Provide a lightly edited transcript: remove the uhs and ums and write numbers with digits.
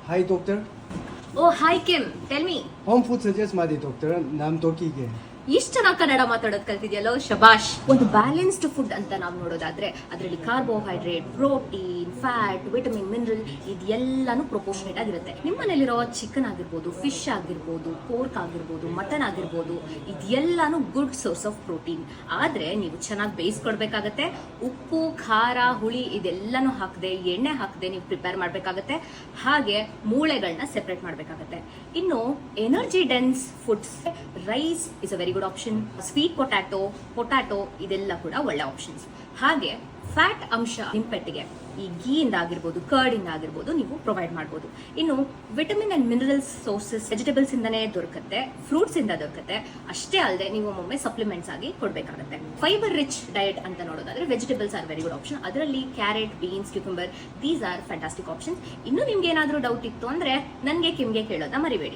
Hi doctor. Oh, hi Kim. Tell me. Home food suggest ಮಾಡಿ doctor ನಮ್ಮ ತೋಕಿಗೆ. ಇಷ್ಟು ಚೆನ್ನಾಗಿ ಕನ್ನಡ ಮಾತಾಡೋದು ಕಲ್ತಿದ್ಯಲ್ಲೋ ಶಬಾಷ್. ಒಂದು ಬ್ಯಾಲೆನ್ಸ್ಡ್ ಫುಡ್ ಅಂತ ನಾವು ನೋಡೋದಾದ್ರೆ ಅದರಲ್ಲಿ carbohydrate, protein, fat, vitamin, mineral ಇದೆಲ್ಲಾನು ಪ್ರೊಪೋರ್ಷನೇಟ್ ಆಗಿರುತ್ತೆ. ನಿಮ್ಮ ಮನೇಲಿರೋ ಚಿಕನ್ ಆಗಿರ್ಬೋದು, ಫಿಶ್ ಆಗಿರ್ಬೋದು, ಪೋರ್ಕ್ ಆಗಿರ್ಬೋದು, ಮಟನ್ ಆಗಿರ್ಬೋದು, ಇದೆಲ್ಲಾನು ಗುಡ್ ಸೋರ್ಸ್ ಆಫ್ ಪ್ರೋಟೀನ್. ಆದ್ರೆ ನೀವು ಚೆನ್ನಾಗಿ ಬೇಯಿಸ್ಕೊಡ್ಬೇಕಾಗತ್ತೆ. ಉಪ್ಪು, ಖಾರ, ಹುಳಿ ಇದೆಲ್ಲಾನು ಹಾಕದೆ, ಎಣ್ಣೆ ಹಾಕದೆ ನೀವು ಪ್ರಿಪೇರ್ ಮಾಡಬೇಕಾಗತ್ತೆ. ಹಾಗೆ ಮೂಳೆಗಳನ್ನ ಸೆಪರೇಟ್ ಮಾಡಬೇಕಾಗತ್ತೆ. ಇನ್ನು energy dense foods, rice is a very good option. Sweet potato ಇದೆಲ್ಲ ಕೂಡ ಒಳ್ಳೆ ಆಪ್ಷನ್ಸ್. ಹಾಗೆ ಫ್ಯಾಟ್ ಅಂಶ ನಿಂಪೆಟ್ಟಿಗೆ ಈ ಗೀಯಿಂದ ಆಗಿರ್ಬೋದು, ಕರ್ಡ್ ಇಂದ ಆಗಿರ್ಬೋದು ನೀವು ಪ್ರೊವೈಡ್ ಮಾಡಬಹುದು. ಇನ್ನು vitamin and minerals sources vegetables ಇಂದಾನೇ ದೊರಕುತ್ತೆ, ಫ್ರೂಟ್ಸ್ ಇಂದ ದೊರಕುತ್ತೆ. ಅಷ್ಟೇ ಅಲ್ಲದೆ ನೀವು ಒಮ್ಮೊಮ್ಮೆ ಸಪ್ಲಿಮೆಂಟ್ಸ್ ಆಗಿ ಕೊಡಬೇಕಾಗುತ್ತೆ. ಫೈಬರ್ ರಿಚ್ ಡಯಟ್ ಅಂತ ನೋಡೋದಾದ್ರೆ vegetables are very good option. ಅದರಲ್ಲಿ carrot, beans, cucumber, these are fantastic options. ಇನ್ನು ನಿಮ್ಗೆ ಏನಾದರೂ ಡೌಟ್ ಇತ್ತು ಅಂದ್ರೆ ನನಗೆ ಕಿಮ್ಗೆ ಕೇಳೋದನ್ನ ಮರಿಬೇಡಿ.